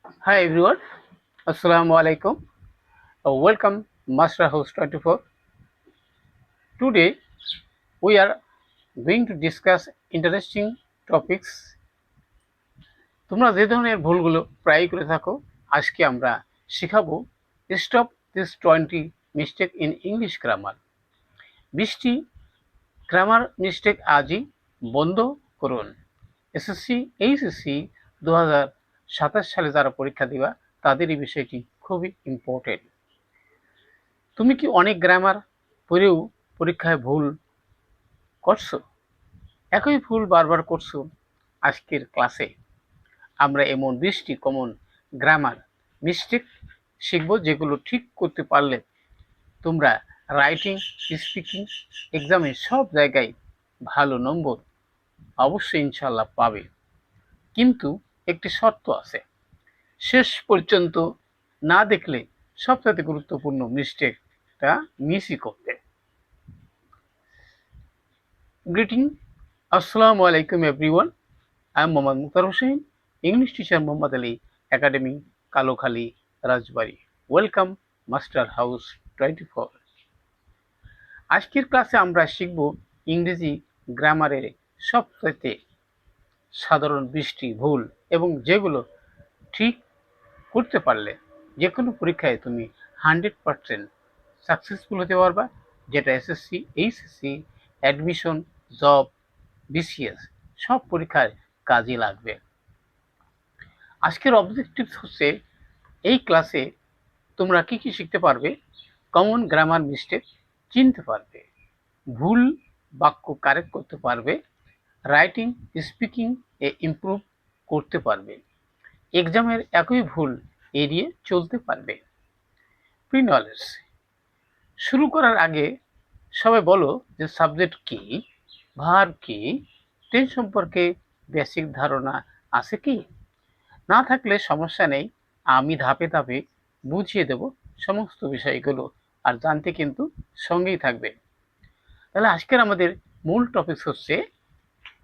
Hi everyone, Assalamu alaikum. Welcome Master House 24. Today we are going to discuss interesting topics. তোমরা যে ধরনের ভুলগুলো প্রায়ই করে থাকো, আজকে আমরা শিখাবো stop this 20 mistake in English grammar. 20টি গ্রামার মিস্টেক আজই বন্ধ করুন। এসএসসি এইচএসসি 2027 সালে যারা পরীক্ষা দিবা তাদের এই বিষয়টি খুবই ইম্পর্টেন্ট। তুমি কি অনেক গ্রামার পড়েও পরীক্ষায় ভুল করছো? একই ভুল বারবার করছো? আজকের ক্লাসে আমরা এমন 20টি কমন গ্রামার মিস্টেক শিখব, যেগুলো ঠিক করতে পারলে তোমরা রাইটিং, স্পিকিং এক্সামে সব জায়গায় ভালো নম্বর অবশ্যই ইনশাল্লাহ পাবে। কিন্তু একটি শর্ত আছে, শেষ পর্যন্ত না দেখলে সবচেয়ে গুরুত্বপূর্ণ মিস্টেকটা মিসই করবে। Greeting, Assalamu alaikum everyone. I am Mohammad Mukhtar Hussain, English teacher Muhammad Ali Academy, Kalokhali, Rajbari. Welcome Master House 24. আজকের ক্লাসে আমরা শিখব ইংরেজি গ্রামারের সবচেয়ে সাধারণ 20টি ভুল, এবং যেগুলো ঠিক করতে পারলে যে কোনো পরীক্ষায় তুমি 100% সাকসেসফুল হতে পারবা, যেটা SSC, HSC, admission, job, BCS সব পরীক্ষায় কাজে লাগবে। আজকের অবজেক্টিভ হচ্ছে এই ক্লাসে তোমরা কি কি শিখতে পারবে, কমন গ্রামার মিস্টেক চিনতে পারবে, ভুল বাক্য কারেক্ট করতে পারবে, রাইটিং স্পিকিং এ ইমপ্রুভ করতে পারবে, এক্সামের একই ভুল এড়িয়ে চলতে পারবে। প্রি নলেজ শুরু করার আগে সবাই বলো যে সাবজেক্ট কি, ভার্ব কি, টেন্স সম্পর্কে বেসিক ধারণা আছে কি? না থাকলে সমস্যা নেই, আমি ধাপে ধাপে বুঝিয়ে দেব সমস্ত বিষয়গুলো, আর জানতে কিন্তু সঙ্গেই থাকবে। তাহলে আজকের আমাদের মূল টপিক হচ্ছে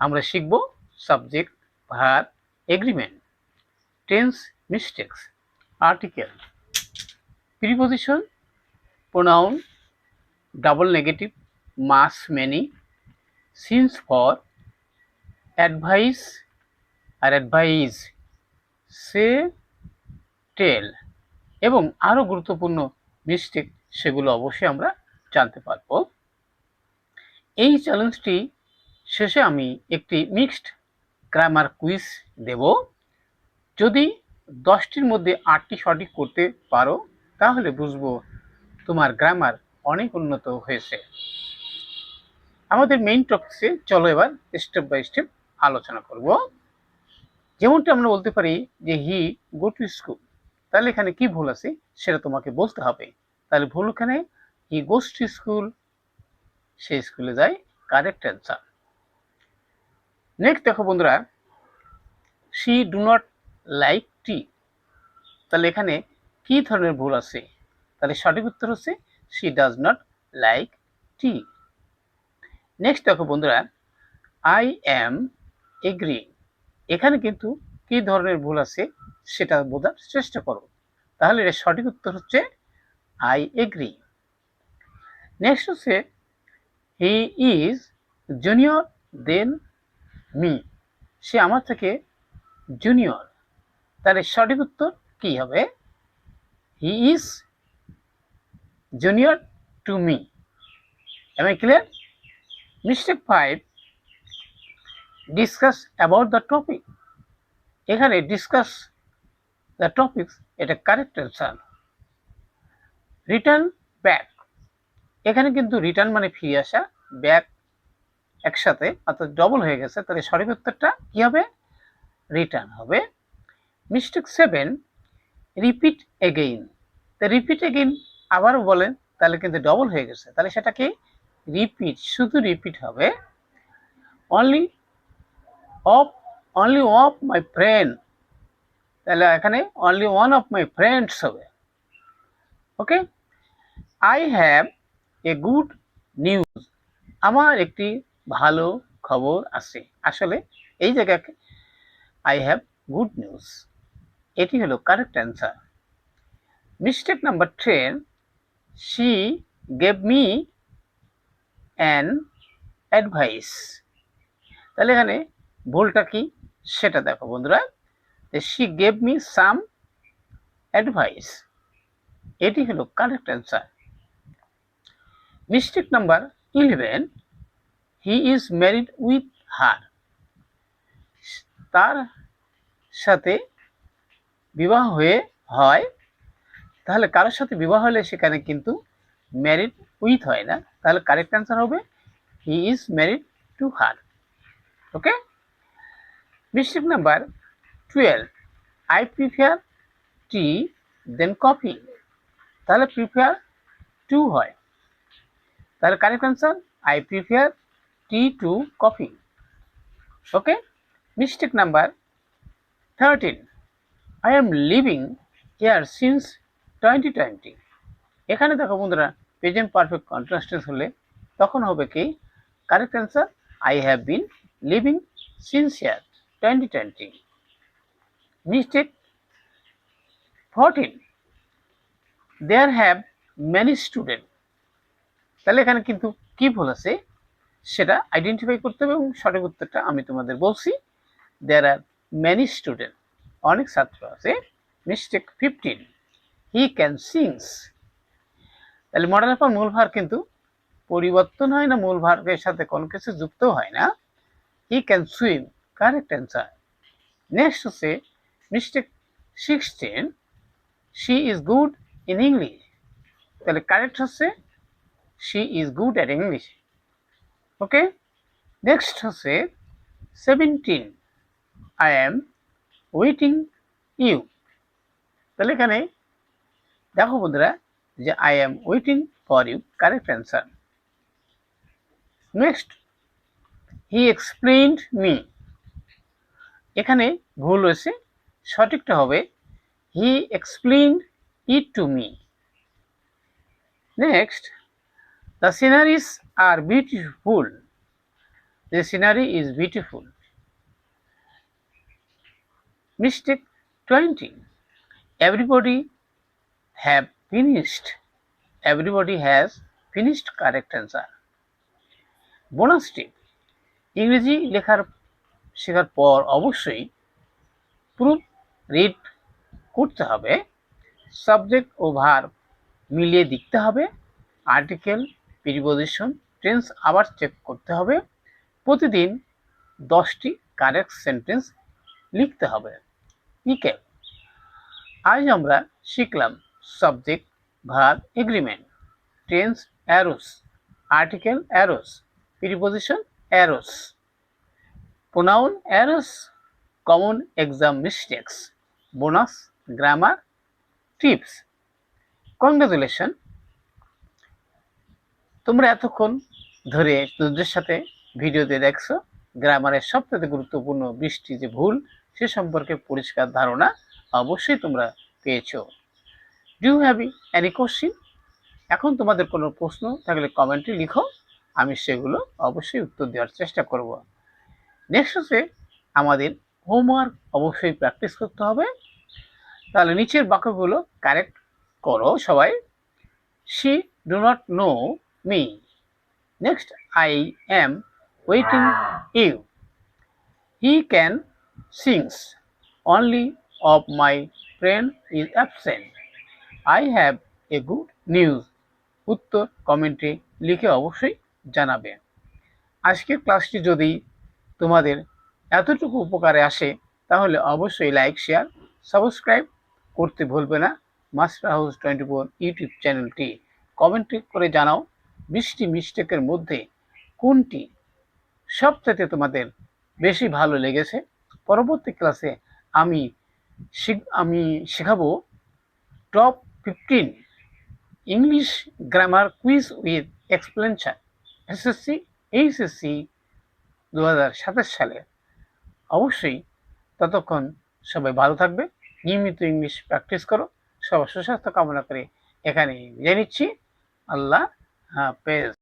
আমরা শিখব subject, verb, agreement, tense mistakes, article, preposition, pronoun, double negative, much many, since for, advice আর অ্যাডভাইস, সে, টেল, এবং আরও গুরুত্বপূর্ণ মিস্টেক, সেগুলো অবশ্যই আমরা জানতে পারবো। এই চ্যালেঞ্জটি শেষে আমি একটি মিক্সড গ্রামার কুইজ দেব। যদি 10টির মধ্যে 8টি সঠিক করতে পারো তাহলে বুঝবো তোমার গ্রামার অনেক উন্নত হয়েছে। আমাদের মেইন টপিকসে চলো এবার স্টেপ বাই স্টেপ আলোচনা করব। যেমনটা আমরা বলতে পারি যে হি গো টু স্কুল, তাহলে এখানে কি ভুল আছে সেটা তোমাকে বলতে হবে। তাহলে ভুল এখানে হি গোস টু স্কুল, সে স্কুলে যায়, কারেক্ট অ্যান্সার। নেক্সট দেখো বন্ধুরা, she do not like tea, তাহলে এখানে কি ধরনের ভুল আছে? তাহলে সঠিক উত্তর হচ্ছে she does not like tea. Next দেখো বন্ধুরা, আই অ্যাম এগ্রি, এখানে কিন্তু কি ধরনের ভুল আছে সেটা বোঝার চেষ্টা করো। তাহলে এর সঠিক উত্তর হচ্ছে আই এগ্রি। নেক্সট হচ্ছে he is junior than me, সে আমার থেকে জুনিয়র, তাহলে সঠিক উত্তর কি হবে? He is junior to me. Am I clear? Mistake 5, discuss about the topic, এখানে ডিসকাস দ্য টপিকস এটা কারেক্ট অ্যান্সার। রিটার্ন ব্যাক, এখানে কিন্তু রিটার্ন মানে ফিরে আসা, ব্যাক একসাথে অর্থাৎ ডবল হয়ে গেছে, তাহলে সঠিক উত্তরটা কি হবে? রিটার্ন হবে। মিস্টেক 7, রিপিট এগেইন, তা রিপিট এগেইন আবারও বলেন, তাহলে কিন্তু ডবল হয়ে গেছে, তাহলে সেটা কি? রিপিট, শুধু রিপিট হবে। Only of, only of my friend, তাহলে এখানে only one of my friends হবে। Okay. I have a good news, আমার একটি ভালো খবর আছে, আসলে এই জায়গায় আই হ্যাভ গুড নিউজ। এটি হলো correct answer. Mistake number 10, she gave me an advice. তাহলে এখানে ভুলটা কি সেটা দেখো বন্ধুরা। She gave me some advice, এটি হলো correct answer. Mistake number 11, he is married with her. তার সাথে বিবাহ হয়, তাহলে কারোর সাথে বিবাহ হলে সেখানে কিন্তু ম্যারিড উইথ হয় না, তাহলে কারেক্ট অ্যান্সার হবে he is married to her. Okay. Mistake number 12, I prefer tea than coffee. তাহলে প্রিফার টু হয়, তাহলে correct answer I prefer tea to coffee. Okay. Mistake number 13, I am living here since 2020। এখানে দেখো বন্ধুরা, present perfect কন্ট্রাস্টেন্স হলে তখন হবে কি correct answer I have been living since here 2020। Mistake 14, there have many student. তাহলে এখানে কিন্তু কি ভুল আছে সেটা আইডেন্টিফাই করতে হবে এবং সঠিক উত্তরটা আমি তোমাদের বলছি। দেয়ার আর মেনি স্টুডেন্ট, অনেক ছাত্র আছে। Mistake 15, he can sings. তাহলে মডাল ফর্ম মূল ভার কিন্তু পরিবর্তন হয় না, মূল ভার্বের সাথে কোনো কিছু যুক্ত হয় না। He can swim, correct answer. Next হচ্ছে mistake 16, she is good in English. তাহলে কারেক্ট হচ্ছে she is good at English. Okay. Next হচ্ছে 17, আই এম ওয়েটিং ইউ। তাহলে এখানে দেখো বন্ধুরা যে I am waiting for you, correct answer. Next, he explained me. এখানে ভুল হয়েছে, সঠিকটা হবে he explained it to me. Next, the sceneries are beautiful. The scenery is beautiful. Mistake 20, everybody have finished. Everybody has finished, correct answer. Bonus টিপ, ইংরেজি শেখার পর অবশ্যই proof read করতে হবে, সাবজেক্ট ও ভার্ব মিলিয়ে দেখতে হবে, আর্টিকেল, প্রিপোজিশন, টেন্স আবার চেক করতে হবে, প্রতিদিন 10টি কারেক্ট সেন্টেন্স লিখতে হবে। ইকে আজ আমরা শিখলাম subject, verb, agreement, tense errors, article errors, preposition errors, pronoun errors, common exam mistakes, bonus grammar tips. Congratulation, তোমরা এতক্ষণ ধরে ধৈর্যের সাথে ভিডিওতে দেখছো গ্রামারের সবথেকে গুরুত্বপূর্ণ 20টি যে ভুল সে সম্পর্কে পরিষ্কার ধারণা অবশ্যই তোমরা পেয়েছো। Do you have any question? এখন তোমাদের কোনো প্রশ্ন থাকলে কমেন্টে লিখো, আমি সেগুলো অবশ্যই উত্তর দেওয়ার চেষ্টা করব। নেক্সট হচ্ছে আমাদের হোমওয়ার্ক অবশ্যই প্র্যাকটিস করতে হবে। তাহলে নিচের বাক্যগুলো কারেক্ট করো সবাই। She do not know me. Next, I am waiting you. He can sings, only of my friend is absent. I have a good news. উত্তর কমেন্টে লিখে অবশ্যই জানাবে। আজকের ক্লাসটি যদি তোমাদের এতটুকু উপকারে আসে তাহলে অবশ্যই লাইক, শেয়ার, সাবস্ক্রাইব করতে ভুলবে না মাস্টার হাউস 24 ইউটিউব চ্যানেলটি। কমেন্ট করে জানাও 20টি মিস্টেকের মধ্যে কোনটি সবথেকে তোমাদের বেশি ভালো লেগেছে। পরবর্তী ক্লাসে আমি শেখাবো top 15 English grammar quiz with explanation, SSC HSC 2027 সালে। অবশ্যই ততক্ষণ সবাই ভালো থাকবে, নিয়মিত ইংলিশ প্র্যাকটিস করো। সবার সুস্বাস্থ্য কামনা করে এখানে বিদায় নিচ্ছি। আল্লাহ হাফেজ।